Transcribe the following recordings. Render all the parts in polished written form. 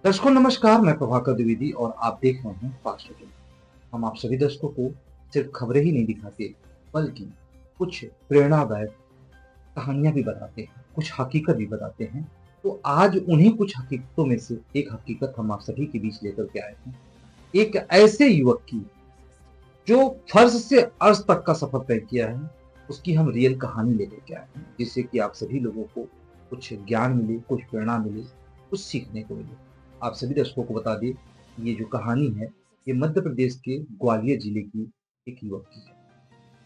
दर्शकों नमस्कार, मैं प्रभाकर द्विवेदी और आप देख रहे हैं फास्ट न्यूज। हम आप सभी दर्शकों को सिर्फ खबरें ही नहीं दिखाते, बल्कि कुछ प्रेरणादायक कहानियां भी बताते हैं, कुछ हकीकत भी बताते हैं। तो आज उन्हीं कुछ हकीकतों में से एक हकीकत हम आप सभी के बीच लेकर के आए हैं। एक ऐसे युवक की जो फर्ज से अर्श तक का सफर तय किया है, उसकी हम रियल कहानी लेकर के आए हैं, जिससे कि आप सभी लोगों को कुछ ज्ञान मिले, कुछ प्रेरणा मिले, कुछ सीखने को मिले। आप सभी दर्शकों को बता दें, ये जो कहानी है, ये मध्य प्रदेश के ग्वालियर जिले की एक युवक की है,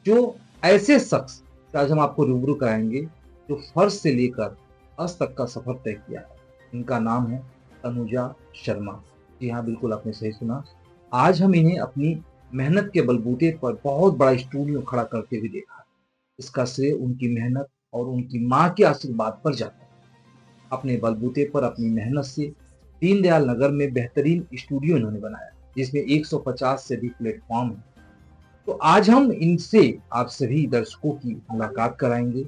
जो ऐसे शख्स से आज हम आपको रूबरू कराएंगे, जो फर्ज से लेकर अर्श तक का सफर तय किया है। इनका नाम है तनुजा शर्मा। जी हाँ, बिल्कुल आपने सही सुना। आज हम इन्हें अपनी मेहनत के बलबूते पर बहुत बड़ा स्टूडियो खड़ा करते हुए देखा है। इसका श्रेय उनकी मेहनत और उनकी माँ के आशीर्वाद पर जाता है। अपने बलबूते पर अपनी मेहनत से दीनदयाल नगर में बेहतरीन स्टूडियो इन्होंने बनाया, जिसमें 150 से अधिक प्लेटफॉर्म है। तो आज हम इनसे आप सभी दर्शकों की मुलाकात कराएंगे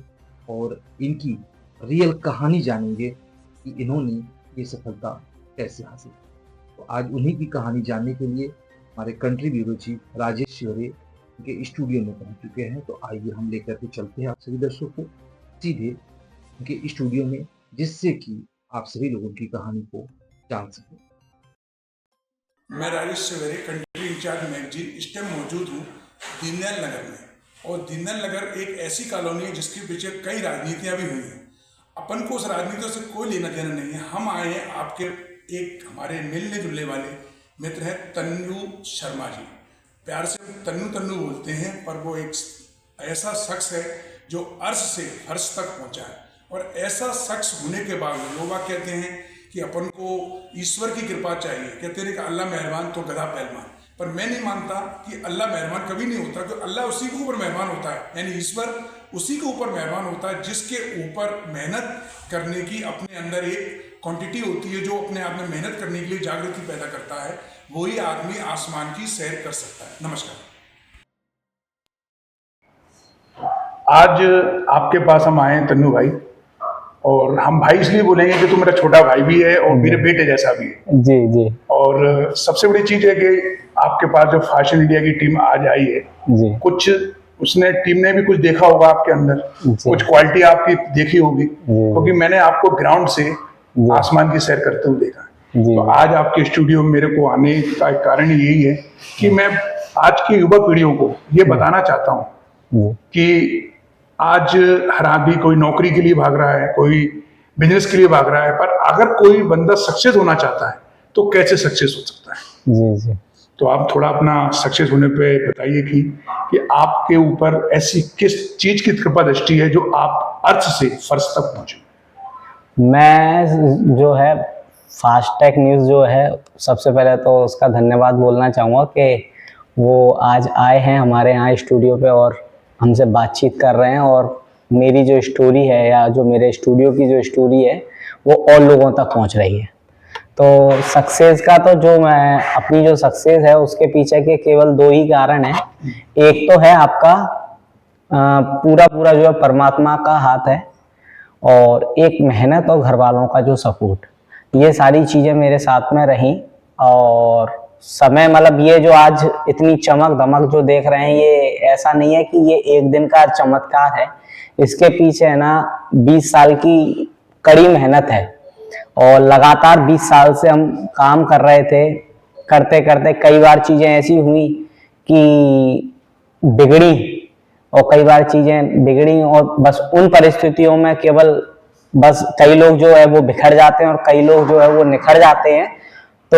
और इनकी रियल कहानी जानेंगे कि इन्होंने ये सफलता कैसे हासिल की। तो आज उन्हीं की कहानी जानने के लिए हमारे country bureau chief Rajesh Shivre के स्टूडियो में पहुंच चुके हैं। तो आइए हम लेकर के चलते हैं आप सभी दर्शकों को सीधे उनके स्टूडियो में, जिससे कि आप सभी लोगों की कहानी को जान सकें। मैं राजेश सवेरे कंट्री इंचार्ज मैगजीन इस टाइम मौजूद हूँ दीनदयाल नगर में। और दीनदयाल नगर एक ऐसी कॉलोनी है जिसके पीछे कई राजनीतियाँ भी हुई हैं। अपन को उस राजनीतियों से कोई लेना देना नहीं है। हम आए हैं आपके एक हमारे मिलने जुलने वाले मित्र हैं तन्नू शर्मा जी। प्यार से तन्नू तन्नू बोलते हैं, पर वो एक ऐसा शख्स है जो अर्श से फर्श तक पहुंचा है। और ऐसा शख्स होने के बाद लोग कहते हैं कि अपन को ईश्वर की कृपा चाहिए, कहते हैं कि अल्लाह मेहरबान तो गधा पहलवान। पर मैं नहीं मानता कि अल्लाह मेहरबान कभी नहीं होता, क्योंकि अल्लाह उसी के ऊपर मेहरबान होता है, यानी ईश्वर उसी के ऊपर मेहरबान होता है जिसके ऊपर मेहनत करने की अपने अंदर एक क्वांटिटी होती है, जो अपने आप में मेहनत करने के लिए जागृति पैदा करता है। वही आदमी आसमान की सैर कर सकता है। नमस्कार। आज आपके पास हम आए हैं तन्नू भाई, और हम भाई इसलिए बोलेंगे कि तू मेरा छोटा भाई भी है और मेरे बेटे जैसा भी है। जी जी और सबसे बड़ी चीज है कि आपके पास जो फैशन इंडिया की टीम आज आई है, जी कुछ उसने टीम ने भी कुछ देखा होगा आपके अंदर, जी कुछ क्वालिटी आपकी देखी होगी, क्योंकि मैंने आपको ग्राउंड से आसमान की सैर करते हुए देखा है। जी तो आज आपके स्टूडियो में मेरे को आने का एक कारण यही है कि मैं आज की युवा पीढ़ियों को ये बताना चाहता हूँ जी कि आज हर आदमी कोई नौकरी के लिए भाग रहा है, कोई बिजनेस के लिए भाग रहा है, पर अगर कोई बंदा सक्सेस होना चाहता है तो कैसे सक्सेस हो सकता है। जी जी तो आप थोड़ा अपना सक्सेस होने पे बताइए कि आपके ऊपर ऐसी किस चीज की कृपा दृष्टि है जो आप अर्थ से फर्श तक पहुंचे। मैं जो है फास्टैग न्यूज़ जो है, सबसे पहले तो उसका धन्यवाद बोलना चाहूँगा कि वो आज आए हैं हमारे यहाँ स्टूडियो पे और हमसे बातचीत कर रहे हैं। और मेरी जो स्टोरी है या जो मेरे स्टूडियो की जो स्टोरी है वो और लोगों तक पहुँच रही है। तो सक्सेस का तो जो मैं अपनी जो सक्सेस है उसके पीछे के केवल दो ही कारण हैं। एक तो है आपका पूरा पूरा जो है परमात्मा का हाथ है, और एक मेहनत और घर वालों का जो सपोर्ट, ये सारी चीज़ें मेरे साथ में रहीं। और समय मतलब ये जो आज इतनी चमक धमक जो देख रहे हैं, ये ऐसा नहीं है कि ये एक दिन का चमत्कार है। इसके पीछे है ना 20 साल की कड़ी मेहनत है, और लगातार 20 साल से हम काम कर रहे थे। करते करते कई बार चीज़ें ऐसी हुई कि बिगड़ी, और कई बार चीजें बिगड़ी, और बस उन परिस्थितियों में केवल बस कई लोग जो है वो बिखर जाते हैं और कई लोग जो है वो निखर जाते हैं। तो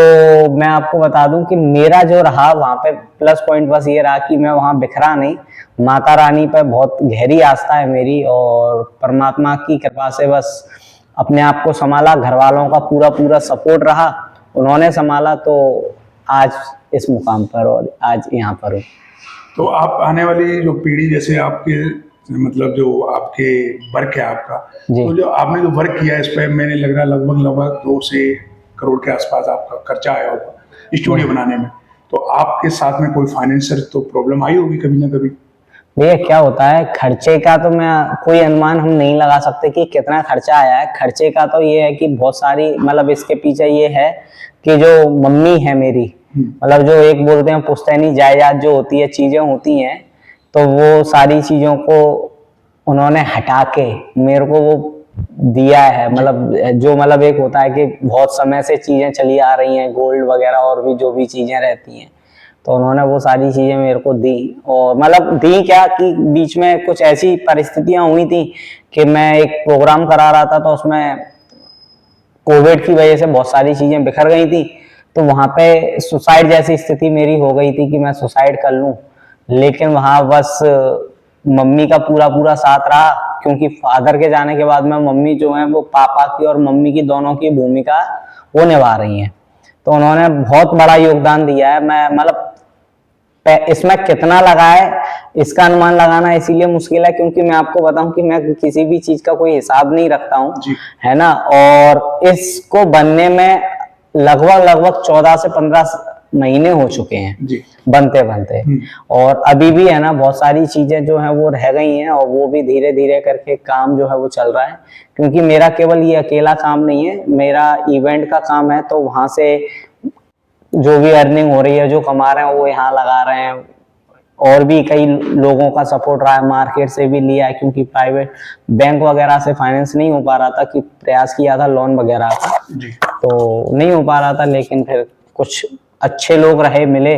मैं आपको बता दूं कि मेरा जो रहा वहां पे प्लस पॉइंट बस ये रहा कि मैं वहां बिखरा नहीं। माता रानी पे बहुत गहरी आस्था है मेरी, और परमात्मा की कृपा से बस अपने आप को संभाला, घर वालों का पूरा पूरा सपोर्ट रहा, उन्होंने संभाला, तो आज इस मुकाम पर और आज यहाँ पर हूँ। तो आप आने वाली जो पीढ़ी, जैसे आपके मतलब जो आपके वर्क है आपका, जी तो जो आपने जो वर्क किया है इस पर मैंने लग रहा लगभग 2 से करोड़ के आसपास आपका खर्चा आया होगा स्टूडियो बनाने में। तो आपके साथ में कोई फाइनेंशियल तो प्रॉब्लम आई होगी कभी ना कभी। भैया क्या होता है खर्चे का, तो मैं कोई अनुमान हम नहीं लगा सकते कि कितना खर्चा आया है। खर्चे का तो ये है कि बहुत सारी मतलब इसके पीछे ये है कि जो मम्मी है मेरी, मतलब जो एक बोलते हैं पुश्तैनी जायदाद जो होती है, चीजें होती हैं, तो वो सारी चीजों को उन्होंने हटा के मेरे को वो दिया है। मतलब जो मतलब एक होता है कि बहुत समय से चीजें चली आ रही हैं, गोल्ड वगैरह और भी जो भी चीजें रहती हैं, तो उन्होंने वो सारी चीजें मेरे को दी। और मतलब दी क्या कि बीच में कुछ ऐसी परिस्थितियां हुई थी कि मैं एक प्रोग्राम करा रहा था, तो उसमें कोविड की वजह से बहुत सारी चीजें बिखर गई थी, तो वहां पे सुसाइड जैसी स्थिति मेरी हो गई थी कि मैं सुसाइड कर लूं। लेकिन वहां बस मम्मी का पूरा पूरा साथ रहा, क्योंकि फादर के जाने के बाद में मम्मी जो है वो पापा की और मम्मी की दोनों की भूमिका वो निभा रही हैं। तो उन्होंने बहुत बड़ा योगदान दिया है। मैं मतलब इसमें कितना लगा है इसका अनुमान लगाना इसीलिए मुश्किल है क्योंकि मैं आपको बताऊं कि मैं किसी भी चीज का कोई हिसाब नहीं रखता हूं, है ना। और इसको बनने में लगभग 14 से 15 महीने हो चुके हैं जी। बनते बनते। और अभी भी है ना बहुत सारी चीजें जो है वो रह गई हैं, और वो भी धीरे धीरे करके काम जो है वो चल रहा है। क्योंकि मेरा केवल ये अकेला काम नहीं है, मेरा इवेंट का काम है, तो वहां से जो भी अर्निंग हो रही है, जो कमा रहे हैं वो यहाँ लगा रहे हैं। और भी कई लोगों का सपोर्ट रहा है, मार्केट से भी लिया है, क्योंकि प्राइवेट बैंक वगैरह से फाइनेंस नहीं हो पा रहा था, कि प्रयास किया था लोन वगैरह का, तो नहीं हो पा रहा था। लेकिन फिर कुछ अच्छे लोग रहे मिले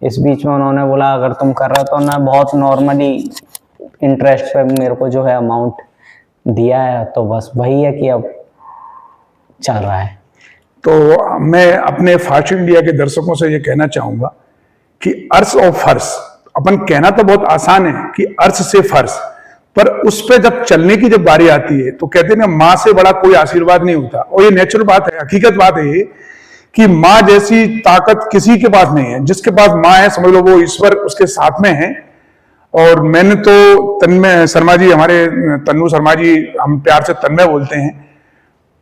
इस बीच में, उन्होंने बोला अगर तुम कर रहे हो, तो मैं बहुत नॉर्मली इंटरेस्ट पे मेरे को जो है अमाउंट दिया है। तो बस वही है कि अब चल रहा है। तो मैं अपने फास्ट इंडिया के दर्शकों से ये कहना चाहूंगा कि अर्श और फर्श, अपन कहना तो बहुत आसान है कि अर्श से फर्श, पर उस पे जब चलने की जब बारी आती है तो कहते हैं ना, माँ से बड़ा कोई आशीर्वाद नहीं होता। और ये नेचुरल बात है, हकीकत बात है ये कि माँ जैसी ताकत किसी के पास नहीं है। जिसके पास माँ है समझ लो वो ईश्वर उसके साथ में है। और मैंने तो तन्मय शर्मा जी, हमारे तन्नू शर्मा जी, हम प्यार से तन्मय बोलते हैं,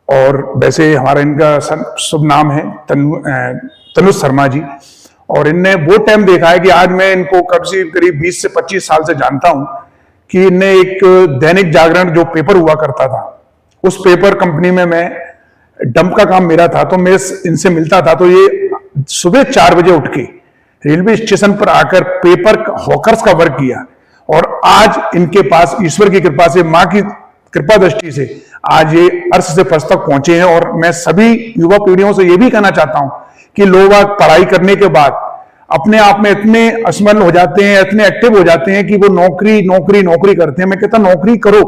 और वैसे हमारा इनका शुभ नाम है तनुज शर्मा जी। और इनने वो टाइम देखा है कि आज मैं इनको करीब 20 से 25 साल से जानता हूं कि इनने एक दैनिक जागरण जो पेपर हुआ करता था, उस पेपर कंपनी में मैं डंप का काम मेरा था, तो मैं इनसे मिलता था। तो ये सुबह 4 बजे उठ के रेलवे स्टेशन पर आकर पेपर हॉकर्स का वर्क किया, और आज इनके पास ईश्वर की कृपा से, माँ की कृपा दृष्टि से आज ये अर्श से फर्श तक पहुंचे हैं। और मैं सभी युवा पीढ़ियों से ये भी कहना चाहता हूं कि लोग आज पढ़ाई करने के बाद अपने आप में इतने असमन हो जाते हैं, इतने एक्टिव हो जाते हैं कि वो नौकरी नौकरी नौकरी करते हैं। मैं कहता नौकरी करो,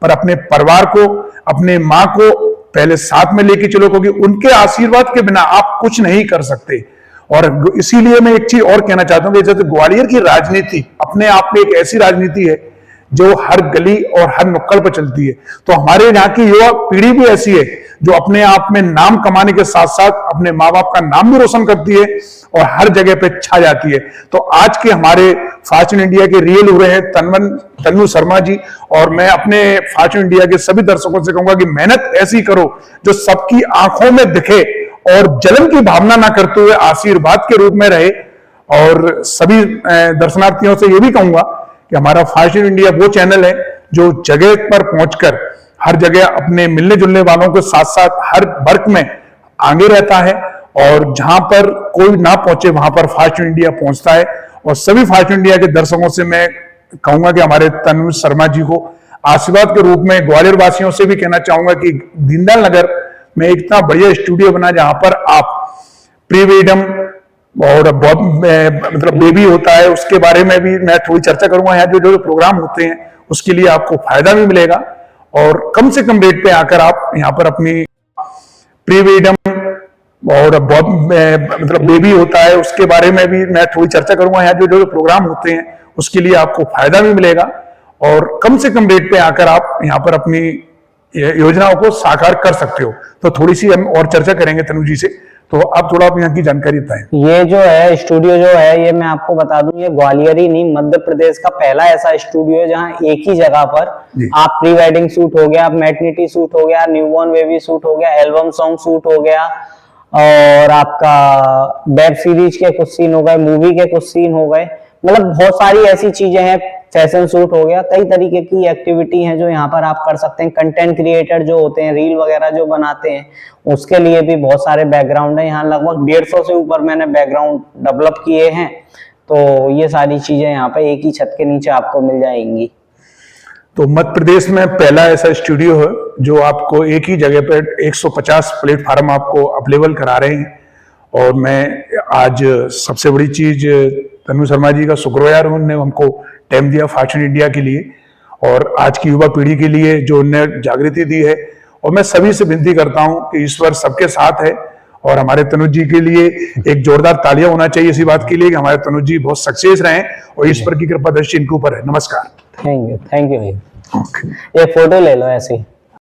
पर अपने परिवार को, अपने माँ को पहले साथ में लेके चलो, क्योंकि उनके आशीर्वाद के बिना आप कुछ नहीं कर सकते। और इसीलिए मैं एक चीज और कहना चाहता हूं कि जैसे ग्वालियर की राजनीति अपने आप में एक ऐसी राजनीति है जो हर गली और हर नुक्कड़ पर चलती है। तो हमारे यहाँ की युवा पीढ़ी भी ऐसी है जो अपने आप में नाम कमाने के साथ साथ अपने माँ बाप का नाम भी रोशन करती है और हर जगह पे छा जाती है। तो आज के हमारे फास्ट इंडिया के रियल हो रहे हैं तन्नू शर्मा जी। और मैं अपने फास्ट इंडिया के सभी दर्शकों से कहूंगा कि मेहनत ऐसी करो जो सबकी आंखों में दिखे और जलन की भावना ना करते हुए आशीर्वाद के रूप में रहे। और सभी दर्शनार्थियों से यह भी कहूंगा कि हमारा फास्ट इंडिया वो चैनल है जो जगह पर पहुंचकर हर जगह अपने मिलने जुलने वालों के साथ साथ हर वर्ग में आगे रहता है, और जहां पर कोई ना पहुंचे वहां पर फास्ट इंडिया पहुंचता है। और सभी फास्ट इंडिया के दर्शकों से मैं कहूंगा कि हमारे तनुज शर्मा जी को आशीर्वाद के रूप में ग्वालियर वासियों से भी कहना चाहूंगा कि दीनदयाल नगर में एक इतना बढ़िया स्टूडियो बना जहां पर आप प्री वेडम और बहुत मतलब बेबी होता है, उसके बारे में भी मैं थोड़ी चर्चा करूंगा। यहाँ जो जो प्रोग्राम होते हैं उसके लिए आपको फायदा भी मिलेगा, और कम से कम रेट पे आकर आप यहाँ पर अपनी प्री वेडम और बहुत मतलब बेबी होता है, उसके बारे में भी मैं थोड़ी चर्चा करूंगा। यहाँ जो जो प्रोग्राम होते हैं उसके लिए आपको फायदा भी मिलेगा, और कम से कम रेट पे आकर आप यहाँ पर अपनी योजनाओं को साकार कर सकते हो। तो थोड़ी सी हम और चर्चा करेंगे तनु जी से, तो आप थोड़ा यहाँ की जानकारी बताएं। ये जो है स्टूडियो जो है, ये मैं आपको बता दूं, ये ग्वालियर ही नहीं मध्य प्रदेश का पहला ऐसा स्टूडियो है जहां एक ही जगह पर आप प्री वेडिंग शूट हो गया, मैटरनिटी शूट हो गया, न्यूबॉर्न बेबी शूट हो गया, एल्बम सॉन्ग शूट हो गया, और आपका वेब सीरीज के कुछ सीन हो गए, मूवी के कुछ सीन हो गए, मतलब बहुत सारी ऐसी चीजें हैं, फैशन शूट हो गया, कई तरीके की एक्टिविटी हैं जो यहाँ पर आप कर सकते हैं। कंटेंट क्रिएटर जो होते हैं, रील वगैरह जो बनाते हैं, उसके लिए भी बहुत सारे बैकग्राउंड है। यहाँ लगभग 150 से ऊपर मैंने बैकग्राउंड डेवलप किए हैं। तो ये सारी चीजें यहाँ पे एक ही छत के नीचे आपको मिल जाएंगी। तो मध्य प्रदेश में पहला ऐसा स्टूडियो है जो आपको एक ही जगह पर 150 प्लेटफार्म आपको अवेलेबल करा रहे हैं। और मैं आज सबसे बड़ी चीज तनु शर्मा जी का शुक्रगुजार हूं, उन्होंने हमको टाइम दिया फैशन इंडिया के लिए और आज की युवा पीढ़ी के लिए जो उन्होंने जागृति दी है। और मैं सभी से विनती करता हूं कि ईश्वर सबके साथ है और हमारे तनुज जी के लिए एक जोरदार तालियां होना चाहिए इसी बात के लिए कि हमारे तनुज जी बहुत सक्सेस रहे और ईश्वर की कृपा दृष्टि इनके ऊपर है। नमस्कार। थैंक यू भैया। एक फोटो ले लो ऐसे ही।